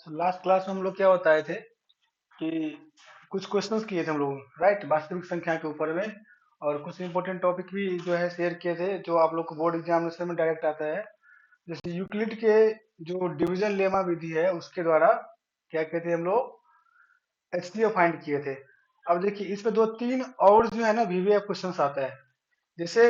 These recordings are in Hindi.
लास्ट क्लास में हम लोग क्या बताए थे कि कुछ क्वेश्चंस किए थे हम लोग, राइट, वास्तविक संख्या के ऊपर में। और कुछ इंपॉर्टेंट टॉपिक भी जो है शेयर किए थे जो आप लोग को बोर्ड एग्जामिनेशन में डायरेक्ट आता है। जैसे यूक्लिड के जो डिवीजन लेमा विधि है उसके द्वारा क्या कहते हैं हम लोग एचसीएफ फाइंड किए थे। अब देखिए इसमें दो तीन और जो है ना वीवीएफ क्वेश्चंस आता है। जैसे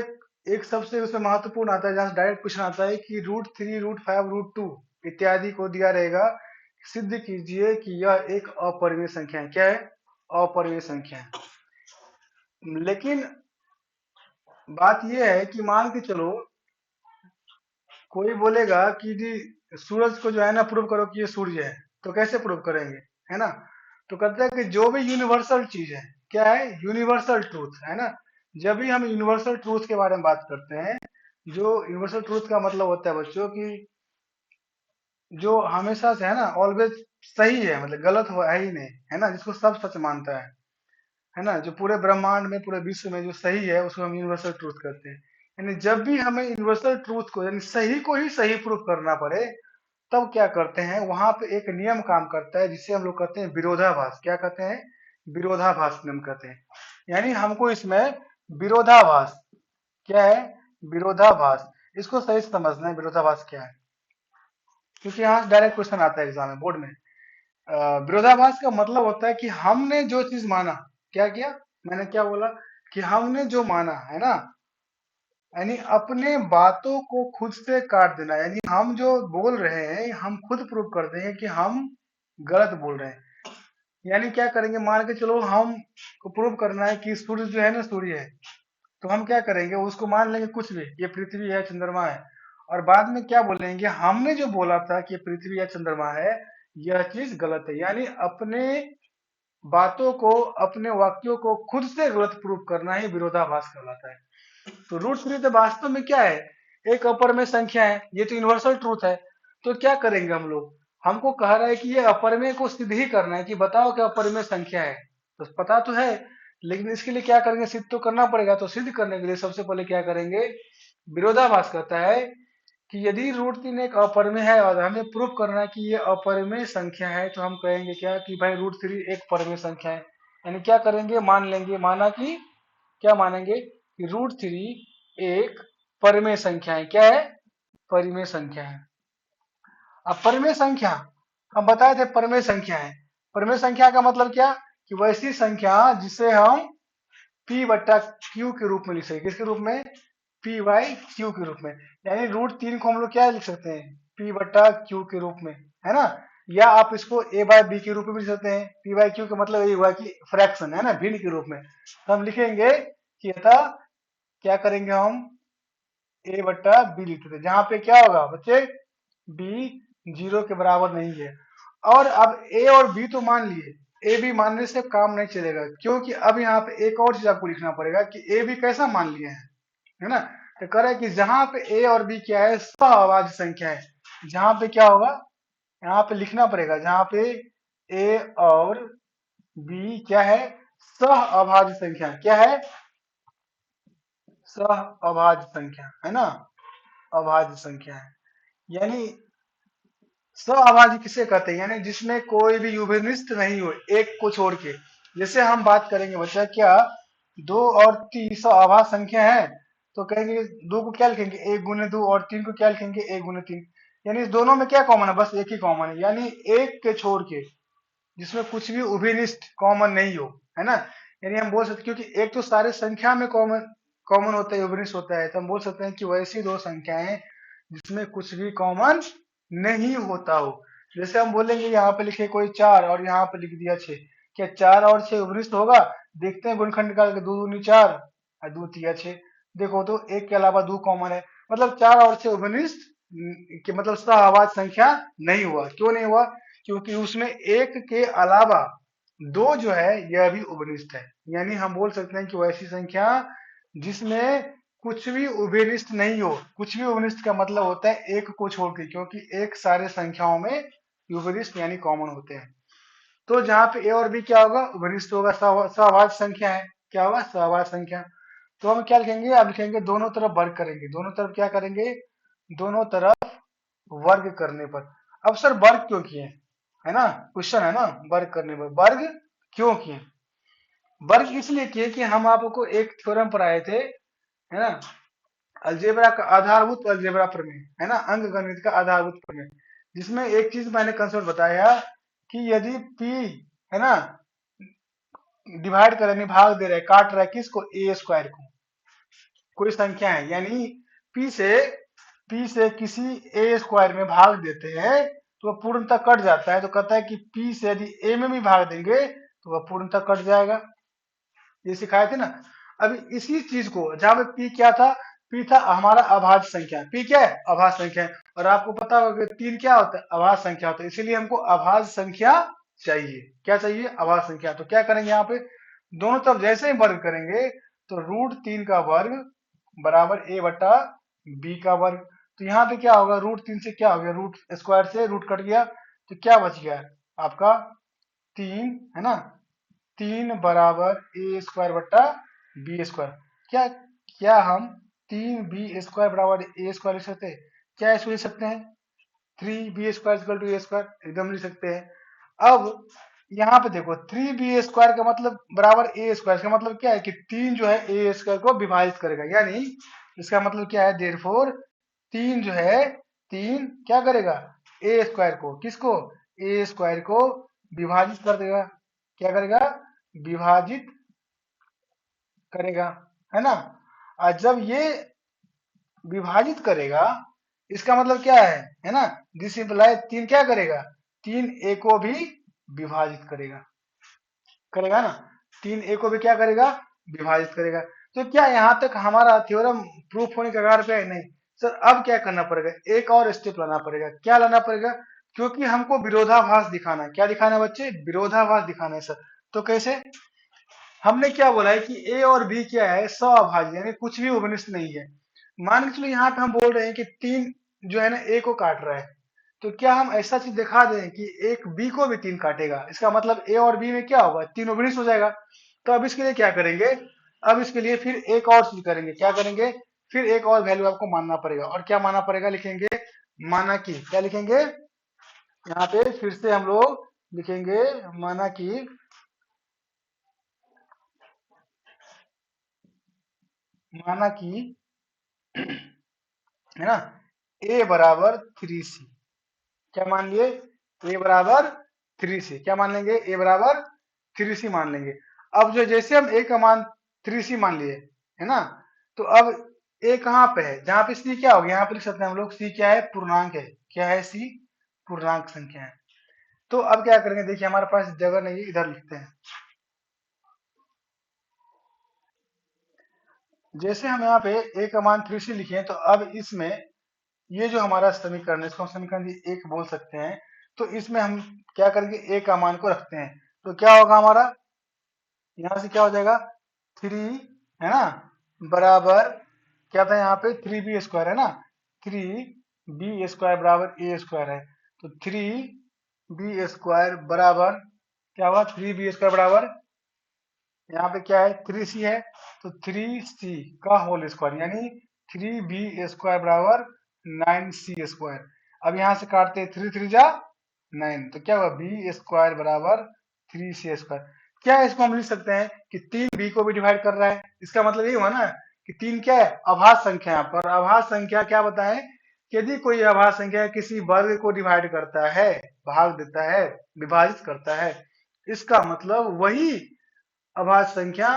एक सबसे उसमें महत्वपूर्ण आता है जहाँ से डायरेक्ट क्वेश्चन आता है कि √3 √5 √2 इत्यादि को दिया रहेगा, सिद्ध कीजिए कि यह एक अपरिमेय संख्या है। क्या है? अपरिमेय संख्या है। लेकिन बात यह है कि मान के चलो कोई बोलेगा कि जी सूरज को जो है ना प्रूव करो कि ये सूर्य है, तो कैसे प्रूव करेंगे, है ना? तो कहते हैं कि जो भी यूनिवर्सल चीज है, क्या है? यूनिवर्सल ट्रूथ, है ना? जब भी हम यूनिवर्सल ट्रूथ के बारे में बात करते हैं, जो यूनिवर्सल ट्रूथ का मतलब होता है बच्चों की जो हमेशा से है ना ऑलवेज सही है, मतलब गलत हो है ही नहीं, है ना, जिसको सब सच मानता है ना, जो पूरे ब्रह्मांड में पूरे विश्व में जो सही है उसको हम यूनिवर्सल ट्रूथ कहते हैं। यानी जब भी हमें यूनिवर्सल ट्रूथ को यानी सही को ही सही प्रूफ करना पड़े, तब क्या करते हैं, वहां पे एक नियम काम करता है जिसे हम लोग कहते हैं विरोधाभास। क्या कहते हैं? विरोधाभास नियम कहते हैं। यानी हमको इसमें विरोधाभास, क्या है? विरोधाभास, इसको सही से समझना है विरोधाभास क्या है, क्योंकि यहाँ डायरेक्ट क्वेश्चन आता है एग्जाम में बोर्ड में। विरोधाभास का मतलब होता है कि हमने जो चीज माना, क्या किया, मैंने क्या बोला कि हमने जो माना है ना, यानी अपने बातों को खुद से काट देना, यानी हम जो बोल रहे हैं हम खुद प्रूव करते हैं कि हम गलत बोल रहे हैं। यानी क्या करेंगे, मान के चलो हम को प्रूव करना है कि सूर्य जो है ना सूर्य है, तो हम क्या करेंगे, उसको मान लेंगे कुछ भी, ये पृथ्वी है चंद्रमा है, और बाद में क्या बोलेंगे, हमने जो बोला था कि ये पृथ्वी या चंद्रमा है, यह चीज गलत है। यानी अपने बातों को, अपने वाक्यों को खुद से गलत प्रूव करना ही विरोधाभास कहलाता है। तो √3 तो वास्तव में क्या है, एक अपरिमेय संख्या है, ये तो यूनिवर्सल ट्रूथ है। तो क्या करेंगे हम लोग, हमको कह रहा है कि ये अपरिमेय को सिद्ध ही करना है कि बताओ कि अपरिमेय संख्या है, तो पता तो है, लेकिन इसके लिए क्या करेंगे, सिद्ध तो करना पड़ेगा। तो सिद्ध करने के लिए सबसे पहले क्या करेंगे, विरोधाभास कहता है कि यदि √3 एक अपरिमेय है और हमें प्रूफ करना है कि ये अपरिमेय संख्या है, तो हम कहेंगे क्या कि भाई √3 एक परिमेय संख्या है। यानी क्या करेंगे, मान लेंगे, माना कि क्या मानेंगे कि √3 एक परिमेय संख्या है। क्या है? परिमेय संख्या है। अब परिमेय संख्या हम बताए थे परिमेय संख्या है। परिमेय संख्या का मतलब क्या, कि वैसी संख्या जिसे हम p/q के रूप में लिख सके। किसके रूप में? p/q के रूप में। यानी √3 को हम लोग क्या लिख सकते हैं, p/q के रूप में, है ना? या आप इसको a/b के रूप में भी लिख सकते हैं। p/q का मतलब ये हुआ कि फ्रैक्शन, है ना, भिन्न के रूप में। तो हम लिखेंगे कि अतः क्या करेंगे हम, a/b लिखते थे, जहां पे क्या होगा बच्चे, b 0 के बराबर नहीं है। और अब a और b तो मान लिए, a b मानने से काम नहीं चलेगा, क्योंकि अब यहाँ पे एक और चीज आपको लिखना पड़ेगा कि a b कैसा मान लिए हैं, है ना? तो कह रहा है कि जहां पे a और b क्या है, सहअभाज्य संख्या है। जहां पे क्या होगा, यहाँ पे लिखना पड़ेगा, जहां पे a और b क्या है, सहअभाज्य संख्या। क्या है? सहअभाज्य संख्या, है ना, अभाज्य संख्या है। यानी सहअभाज्य किसे कहते हैं, यानी जिसमें कोई भी युग्मिष्ट नहीं हो, एक को छोड़ के। जैसे हम बात करेंगे बच्चा, क्या 2 और 3 सहअभाज्य संख्या है, तो कहेंगे 2 को क्या लिखेंगे, 1 × 2, और 3 को क्या लिखेंगे, 1 × 3। यानी इस दोनों में क्या कॉमन है, बस एक ही कॉमन है, यानी एक के छोड़ के, जिसमें कुछ भी उभयनिष्ठ कॉमन नहीं हो, है ना? यानी हम बोल सकते, क्योंकि एक तो सारे संख्या में कॉमन कॉमन होता है, उभयनिष्ठ होता है, तो हम बोल सकते हैं कि वैसी दो संख्याएं जिसमें कुछ भी कॉमन नहीं होता हो। जैसे हम बोलेंगे यहाँ पे लिखे कोई 4 और यहाँ पे लिख दिया 6, क्या 4 और 6 उभयनिष्ठ होगा? देखते हैं गुणनखंड निकाल के, 2 दूनी 4 और 2 तिया 6। देखो तो एक के अलावा 2 कॉमन है, मतलब 4 और 6 उभयनिष्ठ के मतलब सहअभाज्य संख्या नहीं हुआ। क्यों नहीं हुआ? क्योंकि उसमें एक के अलावा 2 जो है यह भी उभयनिष्ठ है। यानी हम बोल सकते हैं कि वैसी संख्या जिसमें कुछ भी उभयनिष्ठ नहीं हो। कुछ भी उभयनिष्ठ का मतलब होता है एक को छोड़ के, क्योंकि एक सारे संख्याओं में उभयनिष्ठ यानी कॉमन होते हैं। तो जहां पे ए और बी क्या होगा, उभयनिष्ठ होगा, सहअभाज्य संख्या है। क्या होगा, सहअभाज्य संख्या। तो हम क्या लिखेंगे, अब लिखेंगे दोनों तरफ वर्ग करेंगे। दोनों तरफ क्या करेंगे, दोनों तरफ वर्ग करने पर। अब सर वर्ग क्यों किए, है ना, क्वेश्चन है ना, वर्ग करने पर वर्ग क्यों किए? वर्ग इसलिए किए कि हम आपको एक थ्योरम पर आए थे, है ना, अलजेब्रा का आधारभूत अलजेब्रा प्रमेय, है ना, अंक गणित का आधारभूत प्रमेय, जिसमें एक चीज मैंने कंसेप्ट बताया कि यदि p, है ना, डिवाइड कर यानी भाग दे रहा है, काट रहा है किसको, ए स्क्वायर को, कोई संख्या है, यानी p से किसी ए स्क्वायर में भाग देते हैं तो वह पूर्णतः कट जाता है, तो कहता है कि p से यदि a में भी भाग देंगे तो वह पूर्णतः कट जाएगा। ये सिखाए थे ना। अभी इसी चीज को जहां पे पी क्या था, पी था हमारा अभाज्य संख्या, पी क्या है, अभाज्य संख्या है, और आपको पता होगा कि तीन क्या होता है, अभाज्य संख्या होता है, इसीलिए हमको अभाज्य संख्या चाहिए, क्या चाहिए, अभाज्य संख्या। तो क्या करेंगे यहाँ पे, दोनों तरफ जैसे ही वर्ग करेंगे तो √3 का वर्ग बराबर a बटा b का वर्ग। तो यहाँ पे क्या होगा, √3 से क्या हो गया, रूट स्क्वायर से रूट कट गया, तो क्या बच गया आपका 3, है ना, 3 बराबर ए स्क्वायर बट्टा बी स्क्वायर। क्या क्या हम 3b² बराबर ए स्क्वायर लिख सकते हैं? क्या इसको लिख सकते हैं, 3b² equal to A square, एकदम लिख सकते हैं। अब यहाँ पे देखो 3b² का मतलब बराबर ए स्क्वायर, इसका मतलब क्या है कि 3 जो है ए स्क्वायर को विभाजित करेगा, यानी इसका मतलब क्या है, देयरफॉर 3 जो है, 3 क्या करेगा, ए स्क्वायर को, किसको, ए स्क्वायर को विभाजित कर देगा, क्या करेगा, विभाजित करेगा, है ना। और जब ये विभाजित करेगा, इसका मतलब क्या है ना, दिस इंप्लाइज 3 क्या करेगा, 3 ए को भी विभाजित करेगा, करेगा ना, 3 ए को भी क्या करेगा, विभाजित करेगा। तो क्या यहाँ तक हमारा थ्योरम प्रूफ होने के कगार पे है? नहीं सर, अब क्या करना पड़ेगा, एक और स्टेप लाना पड़ेगा। क्या लाना पड़ेगा, क्योंकि हमको विरोधाभास दिखाना है। क्या दिखाना है बच्चे, विरोधाभास दिखाना है सर। तो कैसे, हमने क्या बोला है कि ए और बी क्या है, सअभाज्य, यानी कुछ भी उपनिष्ठ नहीं है। मान के चलो यहाँ पे हम बोल रहे हैं कि 3 जो है ना ए को काट रहा है, तो क्या हम ऐसा चीज दिखा दें कि एक बी को भी 3 काटेगा, इसका मतलब ए और बी में क्या होगा, 3 उपनिष्ठ हो जाएगा। तो अब इसके लिए क्या करेंगे, अब इसके लिए फिर एक और चीज करेंगे, क्या करेंगे, फिर एक और वैल्यू आपको मानना पड़ेगा, और क्या मानना पड़ेगा, लिखेंगे माना कि, क्या लिखेंगे, यहाँ पे फिर से हम लोग लिखेंगे माना कि, माना कि, है ना, a बराबर 3c, क्या मान लिए, a बराबर 3c, क्या मान लेंगे, a बराबर 3c मान लेंगे। अब जो जैसे हम a का मान 3c मान लिए, है ना, तो अब a कहाँ पे है, जहां पे c क्या हो गया, यहाँ पे लिख सकते हैं हम लोग, c क्या है, पूर्णांक है, क्या है, c पूर्णांक संख्या है। तो अब क्या करेंगे, देखिए हमारे पास जगह नहीं है, इधर लिखते हैं। जैसे हम यहाँ पे a का मान 3c लिखे हैं, तो अब इसमें ये जो हमारा समीकरण है, इसको हम समीकरण एक बोल सकते हैं। तो इसमें हम क्या करेंगे, ए का मान को रखते हैं, तो क्या होगा हमारा, यहां से क्या हो जाएगा, 3, है ना, बराबर क्या था यहाँ पे, 3b² है ना, 3b² बराबर ए स्क्वायर है, तो 3b² बराबर क्या हुआ, 3b² बराबर यहाँ पे क्या है, 3c है, तो 3c का होल स्क्वायर, यानी 3b² बराबर 9c²। अब यहाँ से काटते हैं, 3 3 जा 9, तो क्या हुआ, b² बराबर 3c²। क्या है, इसको हम लिख सकते हैं कि 3 b को भी डिवाइड कर रहा है, इसका मतलब ये हुआ ना कि 3 क्या है, अभाज्य संख्या है। पर अभाज्य संख्या क्या बताएं, कि यदि कोई अभाज्य संख्या किसी वर्ग को डिवाइड करता है, भाग देता है, विभाजित करता है, इसका मतलब वही अभाज्य संख्या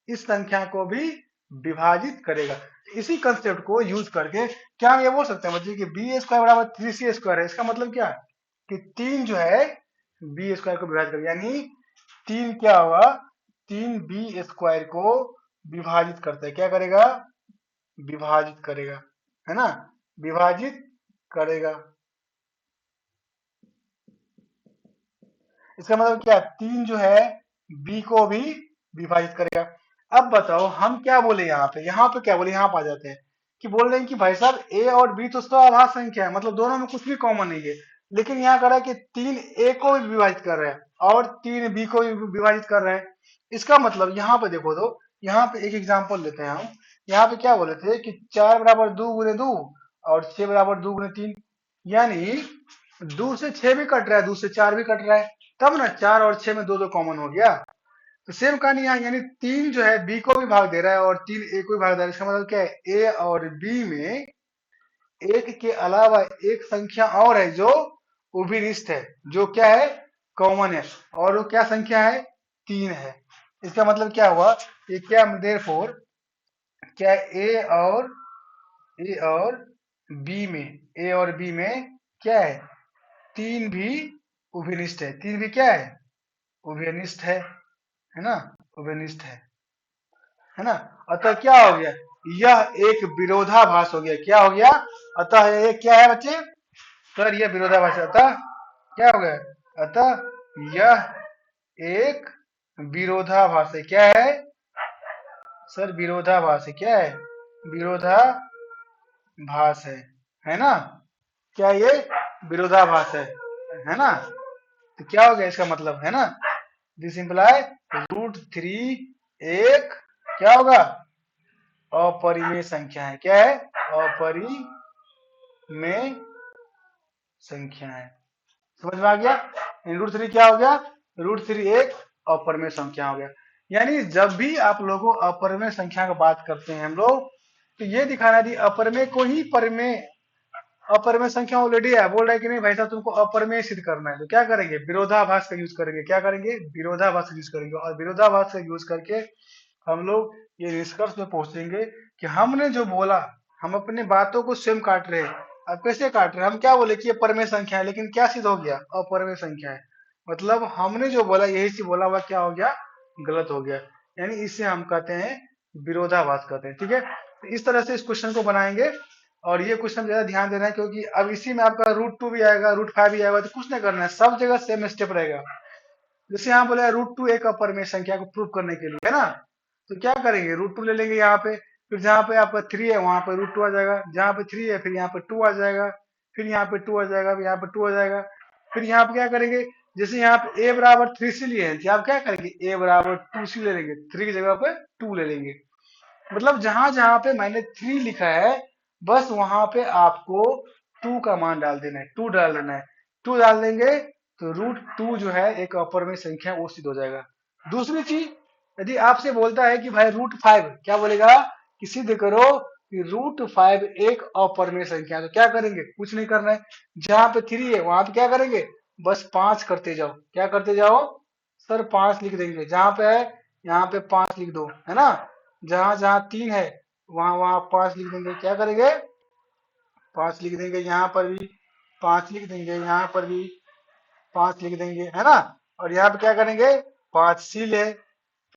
इस संख्या को भी विभाजित करेगा। इसी कंसेप्ट को यूज करके क्या हम ये बोल सकते हैं बच्चे कि b² बराबर 3c² है, इसका मतलब क्या है कि 3 जो है b² को विभाजित करेगा, यानी 3 क्या होगा, 3 b² को विभाजित करता है, क्या करेगा, विभाजित करेगा, है ना, विभाजित करेगा। इसका मतलब क्या, 3 जो है b को भी विभाजित करेगा। अब बताओ हम क्या बोले, यहाँ पे क्या बोले, यहाँ पे आ जाते हैं कि बोल रहे हैं कि भाई साहब a और b तो अभाज्य संख्या है, मतलब दोनों में कुछ भी कॉमन नहीं है, लेकिन यहाँ कर रहा है कि 3 a को भी विभाजित कर रहा है और 3 b को भी विभाजित कर रहा है। इसका मतलब यहाँ पे देखो, तो यहाँ पे एक एग्जाम्पल लेते हैं हम। यहाँ पे क्या बोले थे कि 4 बराबर 2 गुने 2 और 6 बराबर 2 गुने 3, यानी 2 से 6 भी कट रहा है, 2 से 4 भी कट रहा है, तब ना 4 और 6 में 2 2 कॉमन हो गया। तो सेम कहानी यहाँ, यानी 3 जो है बी को भी भाग दे रहा है और 3 ए को भी भाग दे रहा है। इसका मतलब क्या है, ए और बी में एक के अलावा एक संख्या और है जो उभयनिष्ठ है, जो क्या है, कॉमन है, और वो क्या संख्या है, 3 है। इसका मतलब क्या हुआ, ये क्या, देयरफॉर क्या, ए और बी में, ए और बी में क्या है, 3 भी उभयनिष्ठ है, 3 भी क्या है, उभयनिष्ठ है ना, उभयनिष्ठ है ना। अतः क्या हो गया, यह एक विरोधाभास हो गया, क्या हो गया, अतः ये क्या है बच्चे, सर यह विरोधाभास है, अतः क्या हो गया, अतः यह एक विरोधाभास है, क्या है सर, विरोधाभास है, क्या है, विरोधाभास है ना, क्या ये विरोधाभास है ना। तो क्या हो गया इसका मतलब, है ना, दिस इंप्लाई √3 एक क्या होगा, अपरिमेय संख्या है, क्या है, अपरिमेय संख्या है। समझ में आ गया, √3 क्या हो गया, √3 एक अपरिमेय संख्या हो गया। यानी जब भी आप लोगों अपरिमेय संख्या की बात करते हैं हम लोग, तो ये दिखाना थी अपरिमेय को ही परिमेय, अपरिमेय संख्या ऑलरेडी है, बोल रहा है कि नहीं भाई साहब तुमको अपरिमेय सिद्ध करना है, तो क्या करेंगे, विरोधाभास का यूज करेंगे, क्या करेंगे, विरोधाभास का यूज करेंगे, और विरोधाभास का यूज करके हम लोग ये निष्कर्ष में पहुंचेंगे कि हमने जो बोला, हम अपने बातों को स्वयं काट रहे हैं। अब कैसे काट रहे हैं, हम क्या बोले कि ये परमेय संख्या है, लेकिन क्या सिद्ध हो गया, अपरमेय संख्या है। मतलब हमने जो बोला, यही से बोला हुआ क्या हो गया, गलत हो गया। यानी इसे हम कहते हैं विरोधाभास कहते हैं, ठीक है। तो इस तरह से इस क्वेश्चन को बनाएंगे, और ये क्वेश्चन ज्यादा ध्यान देना है, क्योंकि अब इसी में आपका √2 भी आएगा, √5 भी आएगा, तो कुछ नहीं करना है, सब जगह सेम स्टेप रहेगा। जैसे यहाँ बोला √2 एक अपरिमेय संख्या को प्रूव करने के लिए, है ना, तो क्या करेंगे, √2 ले लेंगे यहाँ पे, फिर जहाँ पे आपका 3 है वहां पे √2 आ जाएगा, जहाँ पे 3 है फिर यहाँ पे 2 आ जाएगा, फिर यहाँ पे 2 आ जाएगा, फिर यहाँ पे 2 आ जाएगा। फिर यहाँ पे क्या करेंगे, जैसे यहाँ पे a बराबर 3 से लिए हैं, तो आप क्या करेंगे, a बराबर 2 से ले लेंगे, 3 की जगह पे 2 ले लेंगे। मतलब जहां जहां पे मैंने 3 लिखा है, बस वहां पे आपको 2 का मान डाल देना है, 2 डाल देना है। 2 डाल देंगे तो √2 जो है एक अपरिमेय संख्या वो सिद्ध हो जाएगा। दूसरी चीज, यदि आपसे बोलता है कि भाई √5, क्या बोलेगा कि सिद्ध करो कि √5 एक अपरिमेय संख्या, तो क्या करेंगे, कुछ नहीं करना है, जहां पे 3 है वहां पे क्या करेंगे, बस 5 करते जाओ, क्या करते जाओ सर, 5 लिख देंगे, जहां पे है यहाँ पे 5 लिख दो, है ना, जहां जहां 3 है वहां वहां 5 लिख देंगे, क्या करेंगे, 5 लिख देंगे, यहाँ पर भी 5 लिख देंगे, यहाँ पर भी 5 लिख देंगे, है ना। और यहाँ पे क्या करेंगे, 5 सी ले,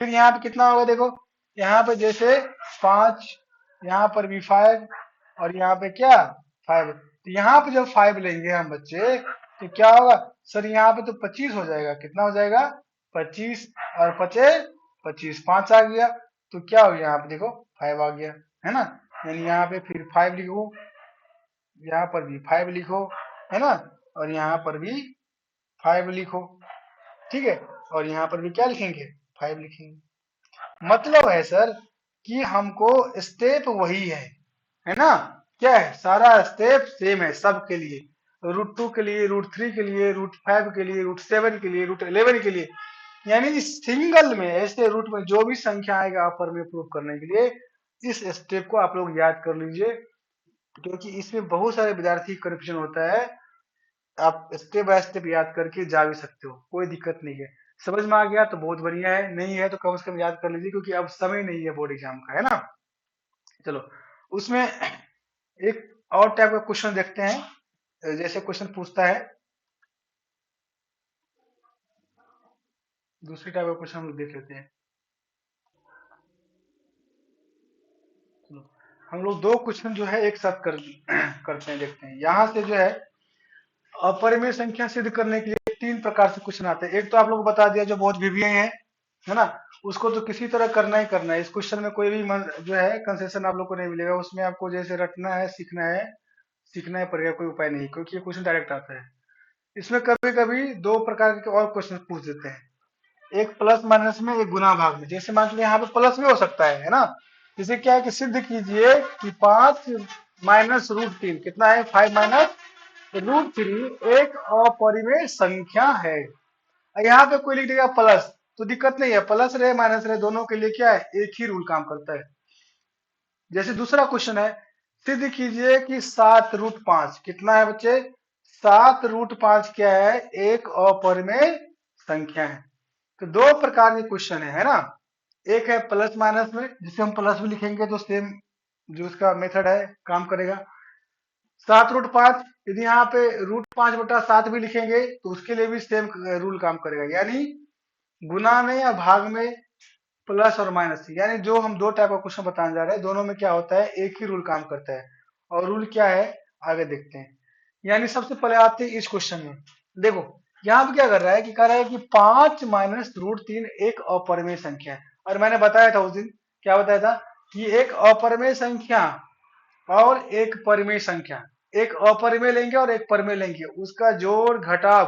फिर यहाँ पे कितना होगा देखो, यहाँ पे जैसे 5, यहाँ पर भी 5, और यहाँ पे क्या 5, तो यहाँ पे जब 5 लेंगे हम बच्चे, तो क्या होगा सर, यहाँ पे तो 25 हो जाएगा, कितना हो जाएगा 25, और 25 5 आ गया, तो क्या हो गया यहाँ पे देखो 5 आ गया, है ना। यानी यहाँ पे फिर 5 लिखो, यहाँ पर भी 5 लिखो, है ना, और यहाँ पर भी 5 लिखो, ठीक है, और यहाँ पर भी क्या लिखेंगे, 5 लिखेंगे। मतलब है सर कि हमको स्टेप वही है ना, क्या है, सारा स्टेप सेम है सबके लिए, √2 के लिए, √3 के लिए, √5 के लिए, √7 के लिए, √11 के लिए। यानी इस सिंगल में, ऐसे रूट में जो भी संख्या आएगा अपर में प्रूव करने के लिए, इस स्टेप को आप लोग याद कर लीजिए, क्योंकि इसमें बहुत सारे विद्यार्थी कंफ्यूजन होता है। आप स्टेप बाय स्टेप याद करके जा भी सकते हो, कोई दिक्कत नहीं है। समझ में आ गया तो बहुत बढ़िया है, नहीं है तो कम से कम याद कर लीजिए, क्योंकि अब समय नहीं है बोर्ड एग्जाम का, है ना। चलो, उसमें एक और टाइप का क्वेश्चन देखते हैं, जैसे क्वेश्चन पूछता है, दूसरी टाइप का क्वेश्चन हम लोग देख लेते हैं। चलो, हम लोग दो क्वेश्चन जो है एक साथ करते हैं, देखते हैं। यहाँ से जो है अपरिमेय संख्या सिद्ध करने के लिए 3 प्रकार से क्वेश्चन आते हैं। एक तो आप लोग को बता दिया जो बहुत विवियन है ना, उसको तो किसी तरह करना ही करना है। इस क्वेश्चन में कोई भी जो है कंसेशन आप लोग को नहीं मिलेगा, उसमें आपको जैसे रटना है, सीखना है पड़ेगा, कोई उपाय नहीं, क्योंकि ये क्वेश्चन डायरेक्ट आता है। इसमें कभी कभी 2 प्रकार के और क्वेश्चन पूछ देते हैं, एक प्लस माइनस में, एक गुना भाग में। जैसे मान लीजिए यहाँ पे प्लस में हो सकता है ना, जैसे क्या है कि सिद्ध कीजिए कि 5 - √3 कितना है, 5 - √3 एक अपरिमेय संख्या है। यहाँ पे कोई लिख देगा प्लस तो दिक्कत नहीं है, प्लस रहे माइनस रहे दोनों के लिए क्या है, एक ही रूल काम करता है। जैसे दूसरा क्वेश्चन है, सिद्ध कीजिए कि 7√5 कितना है बच्चे, 7√5 क्या है, एक अपरिमेय संख्या है। तो दो प्रकार के क्वेश्चन है ना, एक है प्लस माइनस में जिसे हम प्लस में लिखेंगे तो सेम जो उसका मेथड है काम करेगा। 7√5 यदि यहाँ पे √5/7 भी लिखेंगे तो उसके लिए भी सेम रूल काम करेगा, यानी गुना में या भाग में प्लस और माइनस, यानी जो हम दो टाइप का क्वेश्चन बताने जा रहे हैं दोनों में क्या होता है, एक ही रूल काम करता है। और रूल क्या है आगे देखते हैं। यानी सबसे पहले आते हैं इस क्वेश्चन में। देखो यहाँ पे क्या कर रहा है कि कह रहा है कि 5 - एक अपरिमेय संख्या है। और मैंने बताया था उस दिन, क्या बताया था कि एक अपरिमेय संख्या और एक परिमेय संख्या, एक अपरिमेय लेंगे और एक परिमेय लेंगे, उसका जोड़ घटाव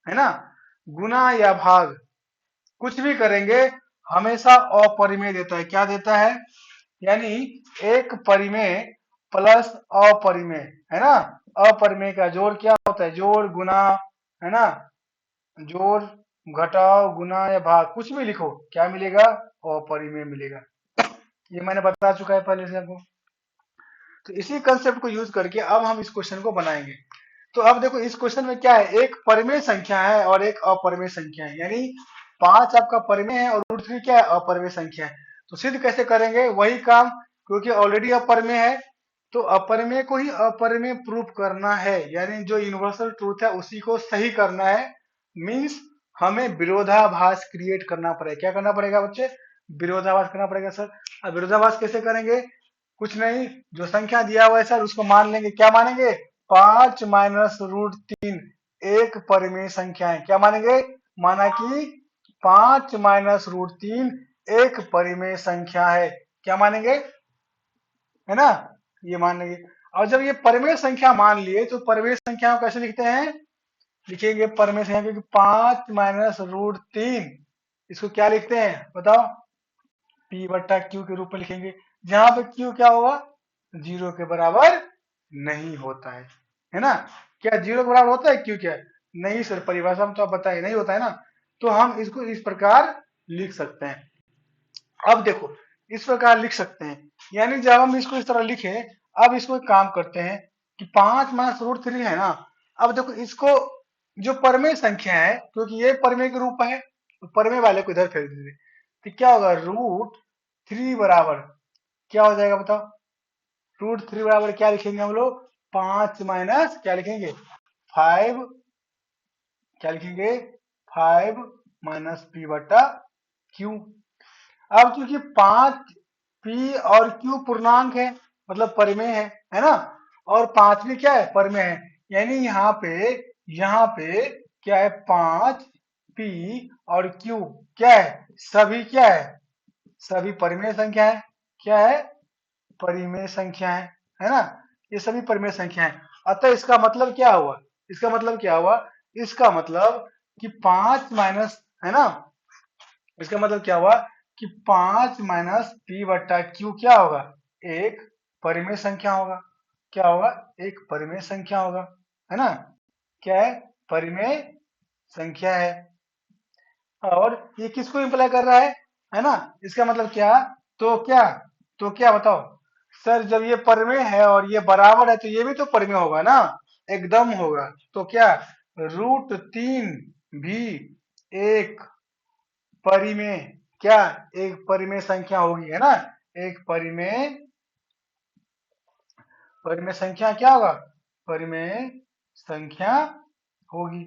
है ना, गुना या भाग कुछ भी करेंगे हमेशा अपरिमेय देता है। क्या देता है, यानी एक परिमेय प्लस अपरिमेय है ना, अपरिमेय का जोड़ क्या होता है, जोड़ गुना है ना, जोड़ घटाव गुना या भाग कुछ भी लिखो क्या मिलेगा, अपरिमेय मिलेगा। ये मैंने बता चुका है पहले से आपको। तो इसी कंसेप्ट को यूज करके अब हम इस क्वेश्चन को बनाएंगे। तो अब देखो इस क्वेश्चन में क्या है, एक परिमेय संख्या है और एक अपरिमेय संख्या है, यानी 5 आपका परिमेय है और √3 क्या है, अपरिमेय संख्या है। तो सिद्ध कैसे करेंगे, वही काम, क्योंकि ऑलरेडी अपरिमेय है तो अपरिमेय को ही अपरिमेय प्रूफ करना है, यानी जो यूनिवर्सल ट्रूथ है उसी को सही करना है। मीन्स हमें विरोधाभास क्रिएट करना पड़ेगा। क्या करना पड़ेगा बच्चे, विरोधाभास करना पड़ेगा सर। अब विरोधाभास कैसे करेंगे, कुछ नहीं, जो संख्या दिया हुआ है सर उसको मान लेंगे। क्या मानेंगे, 5 - √3 एक परिमेय संख्या है। क्या मानेंगे, माना कि 5 - √3 एक परिमेय संख्या है। क्या मानेंगे, है ना, ये मान लेंगे। और जब ये परिमेय संख्या मान लिए तो परिमेय संख्या को कैसे लिखते हैं, लिखेंगे परिमेय संख्या, क्योंकि 5 - √3 इसको क्या लिखते हैं बताओ, P/Q के रूप में लिखेंगे, जहां पे Q क्या होगा, 0 के बराबर नहीं होता है ना। क्या 0 के बराबर होता है Q, क्या नहीं सर, परिभाषा में तो आप बताइए नहीं होता है ना। तो हम इसको इस प्रकार लिख सकते हैं। अब देखो इस प्रकार लिख सकते हैं, यानी जब हम इसको इस तरह लिखे, अब इसको एक काम करते हैं कि 5 - √3 है ना। अब देखो इसको जो परिमेय संख्या है, क्योंकि ये परिमेय के रूप है तो परिमेय वाले को इधर फेंक दीजिए, तो क्या होगा, √3 बराबर क्या हो जाएगा बताओ, √3 बराबर क्या लिखेंगे हम लोग, 5 माइनस क्या लिखेंगे 5, क्या लिखेंगे 5 - P/Q। अब क्योंकि 5 P और Q पूर्णांक है मतलब परिमेय है ना, और 5 भी क्या है परिमेय है, यानी यहाँ पे क्या है, 5 P और Q क्या है, सभी क्या है, सभी परिमेय संख्या है। क्या है, परिमेय संख्या है ना, ये सभी परिमेय संख्या है। अतः इसका मतलब क्या हुआ, इसका मतलब क्या हुआ, इसका मतलब कि 5 माइनस है ना, इसका मतलब क्या हुआ कि 5 - P/Q क्या होगा, एक परिमेय संख्या होगा। क्या होगा, एक परिमेय संख्या होगा, है ना, क्या है, परिमेय संख्या है। और ये किसको इंप्लाई कर रहा है ना, इसका मतलब क्या, तो क्या, तो क्या बताओ सर, जब ये परिमेय है और ये बराबर है तो ये भी तो परिमेय होगा ना, एकदम होगा। तो क्या, √3 भी एक परिमेय, क्या, एक परिमेय संख्या होगी, है ना, एक परिमेय, परिमेय संख्या क्या होगा, परिमेय संख्या होगी।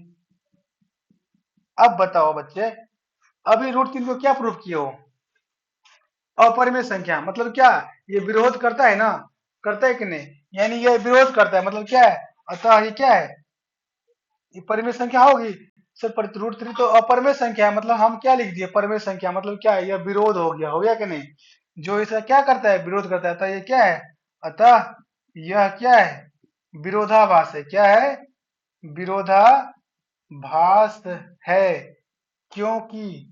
अब बताओ बच्चे, अभी √3 को क्या प्रूफ किए हो, अपरिमेय संख्या, मतलब क्या, ये विरोध करता है ना, करता है कि नहीं, यानी ये विरोध करता है मतलब क्या है, अतः ये क्या है, ये परिमेय संख्या होगी। सर पर √3 तो अपरिमेय संख्या है, मतलब हम क्या लिख दिए, परिमेय संख्या मतलब क्या है, यह विरोध हो गया कि नहीं, जो इसे क्या करता है, विरोध करता है, अतः ये क्या है, अतः यह क्या है, विरोधाभास है। क्या है, विरोधाभास है, क्योंकि,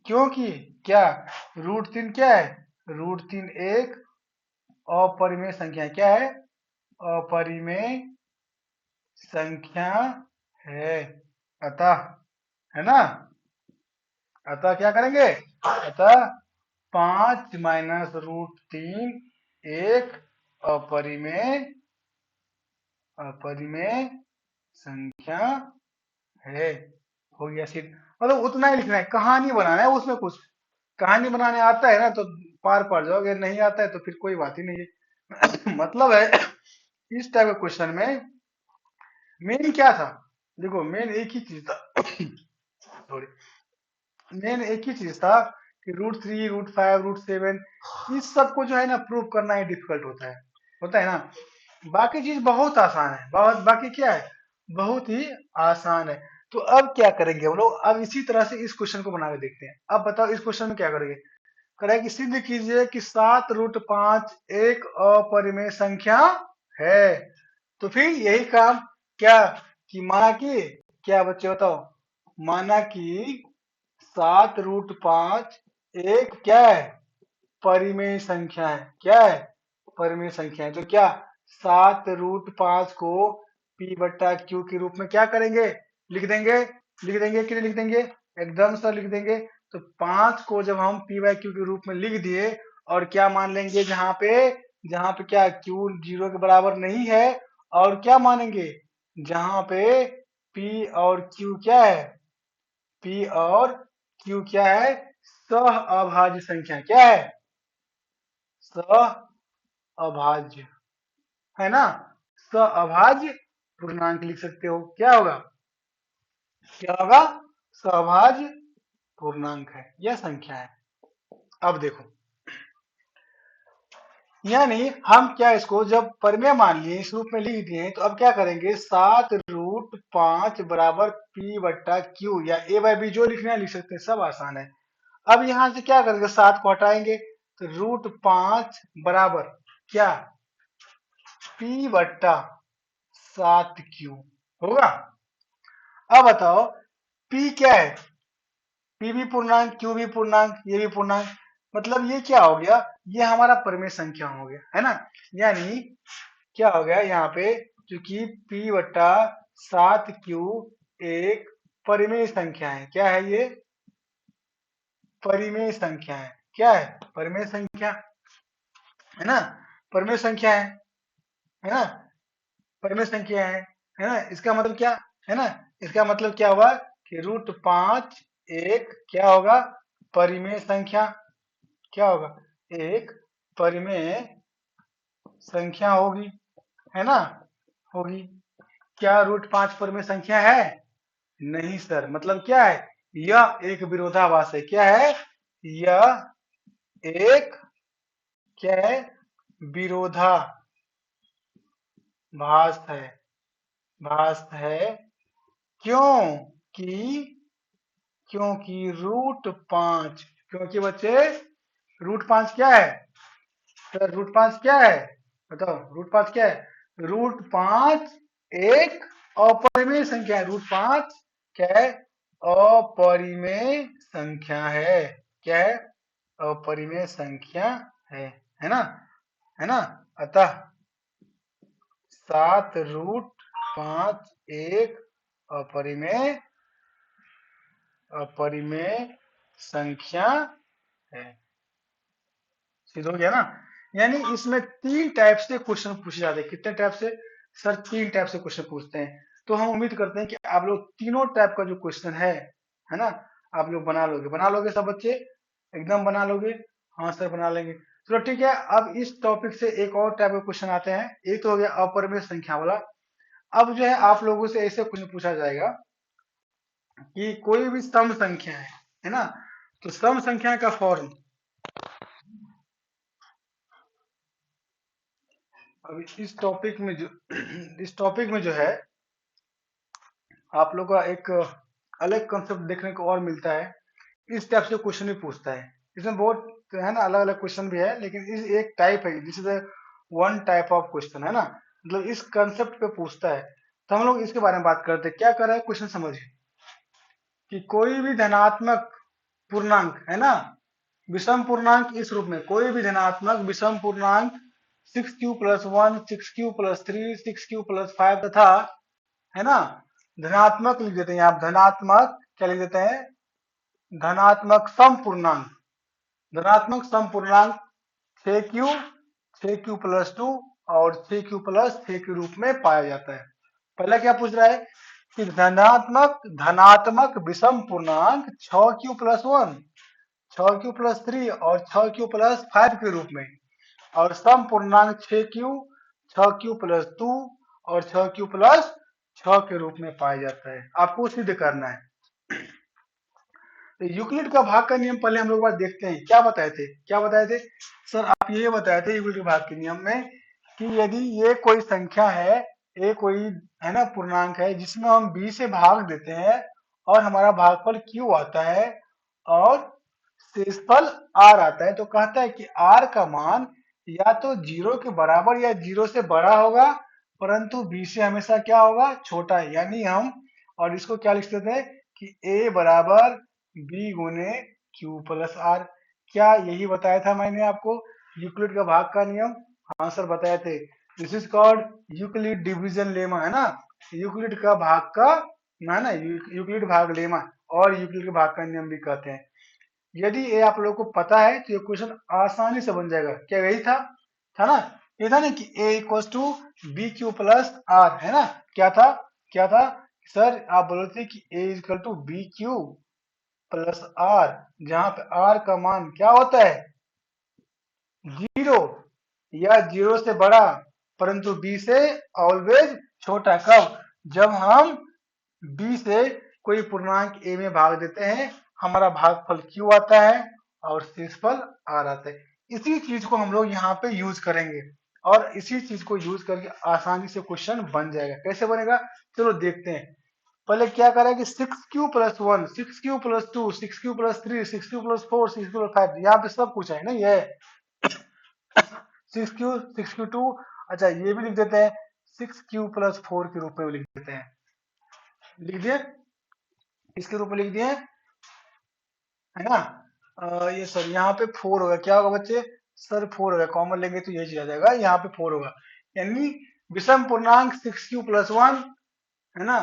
क्योंकि क्या, √3 क्या है, √3 एक अपरिमेय संख्या है। क्या है, अपरिमेय संख्या है। अतः, है ना, अतः क्या करेंगे, अतः 5 - √3 एक अपरिमेय अपरिमेय संख्या है। हो गया सीट, मतलब उतना ही लिखना है, कहानी बनाना है उसमें कुछ। कहानी बनाने आता है ना तो पार पड़ जाओगे, नहीं आता है तो फिर कोई बात ही नहीं है। मतलब है इस टाइप के क्वेश्चन में मेन क्या था, देखो मेन एक ही चीज था। सॉरी, मेन एक ही चीज था कि √3 √5 √7 इस सब को जो है ना प्रूव करना ही डिफिकल्ट होता है ना। बाकी चीज बहुत आसान है, बहुत, बाकी क्या है, बहुत ही आसान है। तो अब क्या करेंगे हम लोग, अब इसी तरह से इस क्वेश्चन को बना के देखते हैं। अब बताओ इस क्वेश्चन में क्या करेंगे, करें कि सिद्ध कीजिए कि 7 √5 एक अपरिमेय संख्या है। तो फिर यही काम, क्या, कि माना कि, क्या बच्चे बताओ, माना कि 7 √5 एक क्या है, परिमेय संख्या है। क्या है, परिमेय संख्या है। तो क्या, 7 √5 को P/Q के रूप में क्या करेंगे, लिख देंगे कि नहीं लिख देंगे, एकदम से लिख देंगे। तो 5 को जब हम P/Q के रूप में लिख दिए, और क्या मान लेंगे, जहां पे क्या Q 0 के बराबर नहीं है, और क्या मानेंगे, जहां पे P और Q क्या है, P और Q क्या है, सह अभाज्य संख्या, क्या है, सह अभाज्य, है ना, सह अभाज्य पूर्णांक लिख सकते हो। क्या होगा, क्या होगा, सहभाज्य पूर्णांक है, यह संख्या है। अब देखो, यानी हम क्या, इसको जब परिमेय मान लिए, इस रूप में लिख दिए, तो अब क्या करेंगे, 7 √5 बराबर P/Q, या A/B जो लिखना है लिख सकते हैं, सब आसान है। अब यहां से क्या करेंगे, 7 को हटाएंगे, तो √5 बराबर क्या, P/7Q होगा। अब बताओ P क्या है, P भी पूर्णांक, Q भी पूर्णांक, ये भी पूर्णांक, मतलब ये क्या हो गया, ये हमारा परिमेय संख्या हो गया, है ना। यानी क्या हो गया यहाँ पे, क्योंकि P/7Q एक परिमेय संख्या है। क्या है ये, परिमेय संख्या है। क्या है, परिमेय संख्या, है ना, परिमेय संख्या है ना, परिमेय संख्या है ना। इसका मतलब क्या, है ना, इसका मतलब क्या हुआ कि √5 एक क्या होगा, परिमेय संख्या, क्या होगा, एक परिमेय संख्या होगी, है ना, होगी। क्या √5 परिमेय संख्या है, नहीं सर, मतलब क्या है, यह एक विरोधाभास है। क्या है, यह एक, क्या है, विरोधाभास है, भास है। क्यों कि, क्योंकि √5, क्योंकि बच्चे √5 क्या है, सर √5 क्या है, बताओ √5 क्या है, √5 एक अपरिमेय संख्या है, √5 क्या है, अपरिमेय संख्या है। क्या है, अपरिमेय संख्या है ना, है ना। अतः 7 √5 एक अपरिमेय अपरिमेय संख्या है। सिद्ध हो गया ना। यानी इसमें 3 टाइप से क्वेश्चन पूछे जाते हैं। कितने टाइप से, सर 3 टाइप से क्वेश्चन पूछते हैं। तो हम उम्मीद करते हैं कि आप लोग तीनों टाइप का जो क्वेश्चन है ना, आप लोग बना लोगे सब बच्चे, एकदम बना लोगे। हाँ सर बना लेंगे। चलो ठीक है, अब इस टॉपिक से एक और टाइप का क्वेश्चन आते हैं। एक तो हो गया अपरिमेय संख्या वाला। अब जो है आप लोगों से ऐसे क्वेश्चन पूछा जाएगा कि कोई भी सम संख्या है ना, तो सम संख्या का फॉर्म, अब इस टॉपिक में जो इस टॉपिक में जो है आप लोग का एक अलग कंसेप्ट देखने को और मिलता है। इस टाइप से क्वेश्चन भी पूछता है। इसमें बहुत है ना अलग अलग क्वेश्चन भी है, लेकिन इस एक टाइप है, this is one type of question, है ना, मतलब इस कंसेप्ट पे पूछता है। तो हम लोग इसके बारे में बात करते हैं। क्या कर रहा है क्वेश्चन, समझिए कि कोई भी धनात्मक पूर्णांक, है ना, विषम पूर्णांक इस रूप में, कोई भी धनात्मक विषम पूर्णांक 6Q+1 6Q+3 6Q+5 तथा है ना, धनात्मक लिख देते हैं यहाँ धनात्मक, क्या लिख देते हैं, धनात्मक समपूर्णांक, धनात्मक समपूर्णांक 6q, 6q+2 और 6q+6 के रूप में पाया जाता है। पहला क्या पूछ रहा है कि धनात्मक धनात्मक विषम पूर्णांक 6q+1, 6q+3 और 6q+5 के रूप में, और सम पूर्णांक 6q, 6q+2 और 6q+6 के रूप में पाया जाता है। आपको सिद्ध करना है। तो यूक्लिड का भाग का नियम पहले हम लोग बात देखते हैं। क्या बताए थे, क्या बताए थे सर, आप ये बताए थे यूक्लिड के भाग के नियम में कि यदि ये कोई संख्या है, ये कोई है ना पूर्णांक है जिसमें हम b से भाग देते हैं और हमारा भागफल q आता है और शेषफल r आता है, तो कहता है कि r का मान या तो 0 के बराबर या 0 से बड़ा होगा, परंतु b से हमेशा क्या होगा, छोटा है। यानी हम और इसको क्या लिख सकते हैं कि a बराबर b गुने q+r। क्या यही बताया था मैंने आपको यूक्लिड का भाग का नियम? हाँ सर बताए थे। This is called Euclid division lemma, है ना, यूक्लिड का भाग का है ना, यूक्लिड भाग लेमा और यूक्लिड के भाग का नियम भी कहते हैं। यदि ये आप लोगों को पता है तो ये क्वेश्चन आसानी से बन जाएगा। क्या यही था ना, ये था ना कि a equals to B Q plus R, है ना, क्या था सर, आप बोल रहे थे कि a equal to B Q plus R, जहां पे आर का मान क्या होता है, 0 या 0 से बड़ा, परंतु b से ऑलवेज छोटा। कब? जब हम b से कोई पूर्णांक a में भाग देते हैं, हमारा भागफल q आता है और शेषफल r आता है। इसी चीज को हम लोग यहाँ पे यूज करेंगे और इसी चीज को यूज करके आसानी से क्वेश्चन बन जाएगा। कैसे बनेगा, चलो देखते हैं। पहले क्या करें कि 6q+1, 6q+2, 6q+3, 6q+4, 6q+5, यहाँ पे सब कुछ है ना, ये 6q, 6q2, अच्छा ये भी लिख देते हैं 6q+4 के रूप में लिख देते हैं। लिख दिए, इसके रूप में लिख दिए, है ना। ये सर यहाँ पे 4 होगा, क्या होगा बच्चे, सर 4 होगा, कॉमन लेंगे तो यही चला जाएगा, यहाँ पे 4 होगा। यानी विषम पूर्णांक 6q+1, है ना,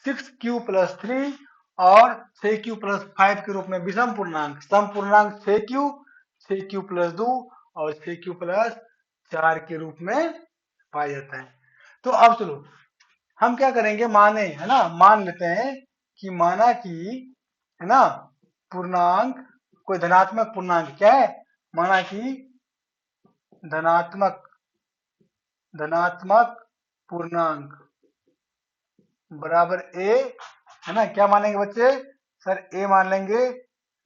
6q+3 और 6q+5 के रूप में विषम पूर्णांक, सम पूर्णांक 6q, 6q+2 और 6q+4 के रूप में पाया जाता है। तो अब चलो हम क्या करेंगे, माने, है ना, मान लेते हैं कि माना कि, है ना, पूर्णांक कोई धनात्मक पूर्णांक क्या है, माना कि धनात्मक धनात्मक पूर्णांक बराबर a, है ना, क्या मानेंगे बच्चे, सर a मान लेंगे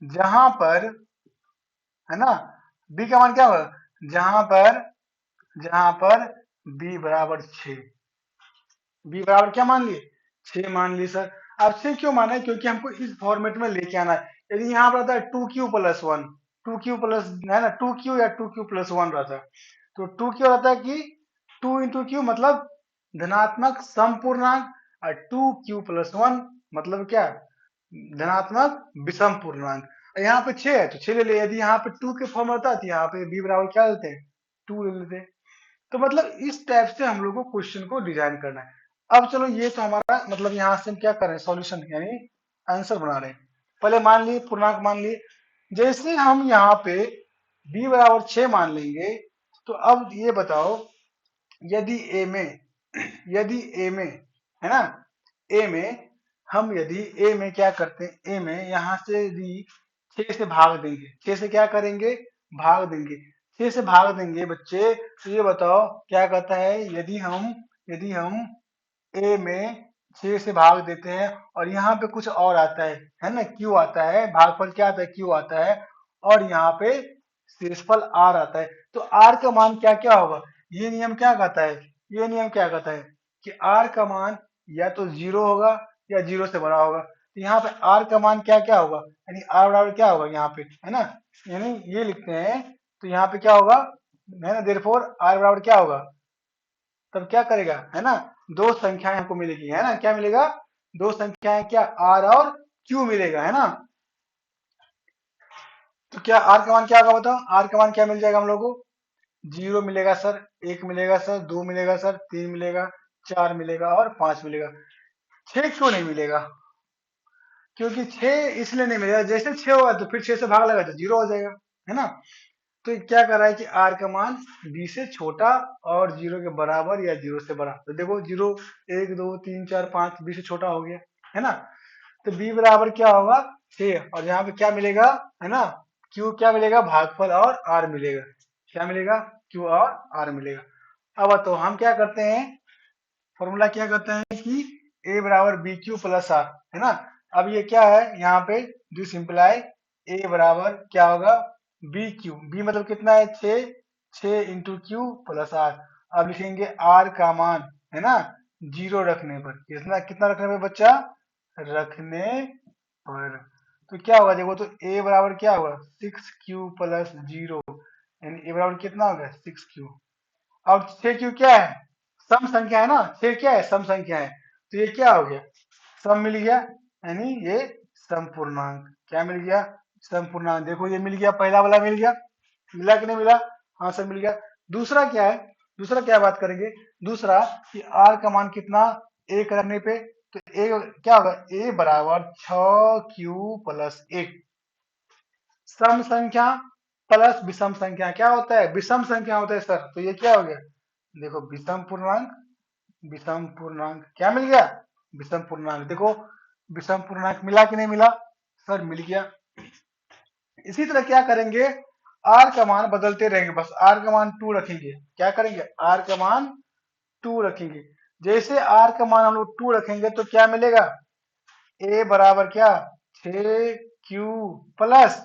जहां पर, है ना, b का मान क्या होगा, जहां पर b बराबर 6, b बराबर क्या मान लिए, 6 मान लिए सर। अब 6 क्यों माना है, क्योंकि हमको इस फॉर्मेट में लेके आना है। यदि यहाँ पर रहता है 2q+1, 2q प्लस, है ना, 2q या 2q+1 रहता है, तो 2 क्यों रहता है कि 2 × q मतलब धनात्मक समपूर्णांक, और 2q+1 मतलब क्या, धनात्मक विषम पूर्णांक। यहाँ पे 6 है तो 6 ले ले, यदि यहाँ पे 2 के फॉर्म रहता है तो यहाँ पे b बराबर क्या लेते हैं, 2 ले लेते हैं। तो मतलब इस टाइप से हम लोग को क्वेश्चन को डिजाइन करना है। अब चलो ये तो हमारा मतलब यहाँ से हम क्या कर रहे हैं, सॉल्यूशन यानी आंसर बना रहे हैं। पहले मान लिए पूर्णांक मान लिए, जैसे हम यहाँ पे b बराबर 6 मान लेंगे, तो अब ये बताओ यदि a में यदि a में, है ना, a में हम यदि a में क्या करते हैं, a में यहाँ से यदि 6 से भाग देंगे, 6 से क्या करेंगे, भाग देंगे, 6 से भाग देंगे बच्चे, तो ये बताओ क्या कहता है, यदि हम a में 6 से भाग देते हैं और यहाँ पे कुछ और आता है ना, q आता है, भागफल क्या आता है, q आता है, और यहाँ पे शेषफल r आता है, तो r का मान क्या क्या होगा, ये नियम क्या कहता है, ये नियम क्या कहता है कि r का मान या तो 0 होगा या 0 से बड़ा होगा। तो यहाँ पे r का मान क्या क्या होगा, यानी r बराबर क्या होगा यहाँ पे, है ना, यानी ये लिखते हैं, तो यहाँ पे क्या होगा, है ना, देयरफॉर r बराबर क्या होगा, तब क्या करेगा, है ना, दो संख्याएं हमको मिलेगी, है ना, क्या मिलेगा, दो संख्याएं, क्या r और q मिलेगा, है ना। तो क्या r का मान क्या होगा बताओ, r का मान क्या मिल जाएगा हम लोग को, 0 मिलेगा सर, 1 मिलेगा सर, 2 मिलेगा सर, 3 मिलेगा, 4 मिलेगा और 5 मिलेगा। 6 क्यों नहीं मिलेगा? क्योंकि 6 इसलिए नहीं मिलेगा, जैसे 6 होगा तो फिर 6 से भाग लगा तो 0 हो जाएगा, है ना। तो ये क्या कर रहा है कि आर का मान बी से छोटा और 0 के बराबर या 0 से बड़ा। तो देखो 0 1 2 3 4 5 बी से छोटा हो गया, है ना। तो बी बराबर क्या होगा 6, और यहाँ पे क्या मिलेगा, है ना, क्यू क्या मिलेगा, भागफल और आर मिलेगा। क्या मिलेगा, क्यू और आर मिलेगा। अब तो हम क्या करते हैं, फॉर्मूला क्या करते हैं कि ए बराबर बी क्यू प्लस आर, है ना। अब ये क्या है यहाँ पे, दिस इंप्लाई ए बराबर क्या होगा, बी क्यू, बी मतलब कितना है 6, 6 इंटू क्यू प्लस आर। अब लिखेंगे आर का मान, है ना, 0 रखने पर, कितना कितना रखने पर बच्चा, रखने पर। तो क्या होगा देखो, तो ए बराबर क्या होगा 6 क्यू प्लस 0, यानी ए बराबर कितना होगा 6 क्यू। और 6 क्यू क्या है, सम संख्या है ना, 6 क्या है, सम संख्या है। तो ये क्या हो गया, सम मिल गया, यानी ये समपूर्णांक। क्या मिल गया, समपूर्णांक। देखो ये मिल गया, पहला वाला मिल गया, मिला कि नहीं मिला, हाँ सर मिल गया। दूसरा क्या है, दूसरा क्या बात करेंगे, दूसरा कि आर का मान कितना, ए करने पे, तो ए क्या होगा, ए बराबर 6 क्यू प्लस 1। सम संख्या प्लस विषम संख्या क्या होता है, विषम संख्या होता है सर। तो ये क्या हो गया, देखो विषम पूर्णांक, विषम पूर्णांक क्या मिल गया, विषम पूर्णांक। देखो विषम पूर्णांक मिला कि नहीं मिला, सर मिल गया। इसी तरह क्या करेंगे, आर का मान बदलते रहेंगे, बस आर का मान 2 रखेंगे। क्या करेंगे, आर का मान 2 रखेंगे। जैसे आर का मान हम लोग 2 रखेंगे तो क्या मिलेगा, ए बराबर क्या 6 क्यू प्लस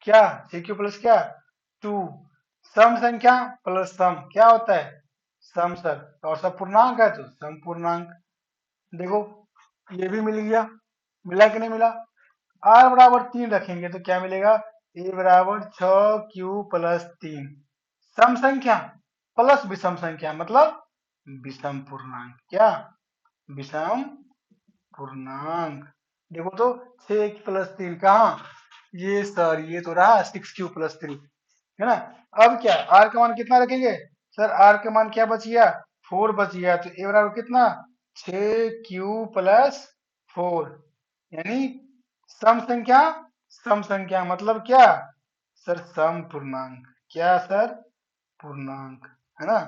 क्या, 6 क्यू प्लस क्या 2। सम संख्या प्लस सम क्या होता है, सम सर। और सब पूर्णांक है तो सम पूर्णांक। देखो ये भी मिल गया, मिला कि नहीं मिला। आर बराबर 3 रखेंगे तो क्या मिलेगा, ए बराबर 6 क्यू प्लस 3। सम संख्या प्लस विषम संख्या मतलब विषम पूर्णांक। क्या, विषम पूर्णांक। देखो तो 6 प्लस 3 कहाँ, ये सर ये तो रहा 6 क्यू प्लस 3, है ना। अब क्या, आर का मान कितना रखेंगे, सर आर का मान क्या बच गया 4 बच गया। तो ए बराबर कितना 6 क्यू प्लस 4, यानी सम संख्या, सम संख्या मतलब क्या, सर सम पूर्णांक। क्या सर, पूर्णांक, है ना,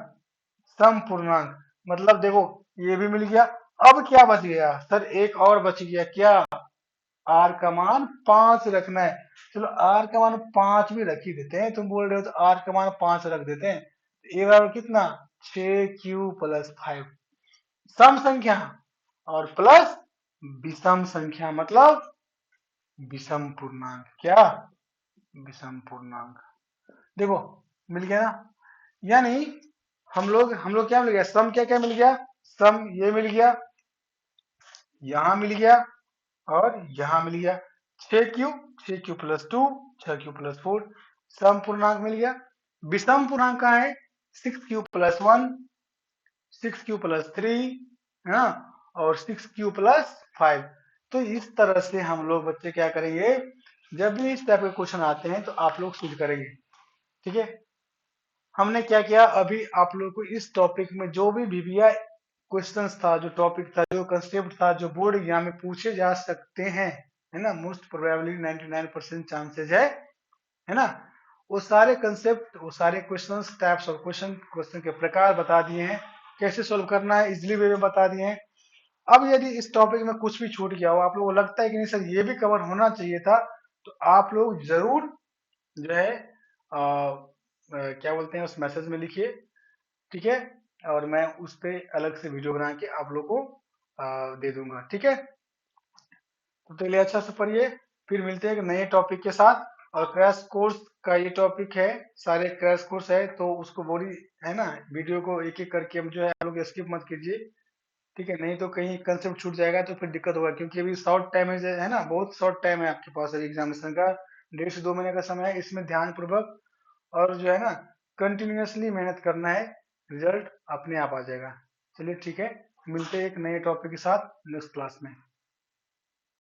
सम पूर्णांक। मतलब देखो ये भी मिल गया। अब क्या बच गया सर, एक और बच गया, क्या, आर का मान 5 रखना है। चलो आर का मान 5 भी रख ही देते हैं, तुम बोल रहे हो तो आर का मान 5 रख देते हैं। ए बराबर कितना 6 क्यू प्लस 5, सम संख्या और प्लस विषम संख्या मतलब विषम पूर्णांक। क्या, विषम पूर्णांक। देखो मिल गया ना, यानी हम लोग क्या मिल गया, सम क्या क्या मिल गया, सम ये मिल गया, यहां मिल गया और यहां मिल गया। 6 Q, 6 Q plus 2, 6 Q plus 4, सम पूर्णांक मिल गया। विषम पूर्णांक कहाँ है, 6 क्यू प्लस 1, 6 क्यू प्लस 3, है ना, और 6 क्यू प्लस 5। तो इस तरह से हम लोग बच्चे क्या करेंगे, जब भी इस टाइप के क्वेश्चन आते हैं तो आप लोग सूझ करेंगे। ठीक है, हमने क्या किया, अभी आप लोग को इस टॉपिक में जो भी वीवीआई क्वेश्चंस था, जो टॉपिक था, जो कंसेप्ट था, जो बोर्ड एग्जाम में पूछे जा सकते हैं, है ना, मोस्ट प्रोबेबली 99% चांसेज है ना, वो सारे कंसेप्ट, वो सारे questions, types of question, question के प्रकार बता दिए हैं, कैसे सोल्व करना है इजिली वे में बता दिए हैं। अब यदि इस टॉपिक में कुछ भी छूट गया हो, आप लोगों को लगता है कि नहीं सर ये भी कवर होना चाहिए था, तो आप लोग जरूर जो है क्या बोलते हैं, उस मैसेज में लिखिए। ठीक है, और मैं उस पे अलग से वीडियो बना के आप लोग को दे दूंगा। ठीक है, तो चलिए अच्छा से पढ़िए, फिर मिलते हैं एक नए टॉपिक के साथ। और क्रैश कोर्स का ये टॉपिक है, सारे क्रैश कोर्स है, तो उसको बोरी, है ना, वीडियो को एक एक करके हम जो है आप लोग स्किप मत कीजिए। ठीक है, नहीं तो कहीं कंसेप्ट छूट जाएगा तो फिर दिक्कत होगा, क्योंकि अभी शॉर्ट टाइम है ना, बहुत शॉर्ट टाइम है आपके पास अभी एग्जामिनेशन का, 1.5 से 2 महीने का समय है। इसमें ध्यान पूर्वक और जो है ना कंटिन्यूअसली मेहनत करना है, रिजल्ट अपने आप आ जाएगा। चलिए ठीक है, मिलते हैं एक नए टॉपिक के साथ नेक्स्ट क्लास में।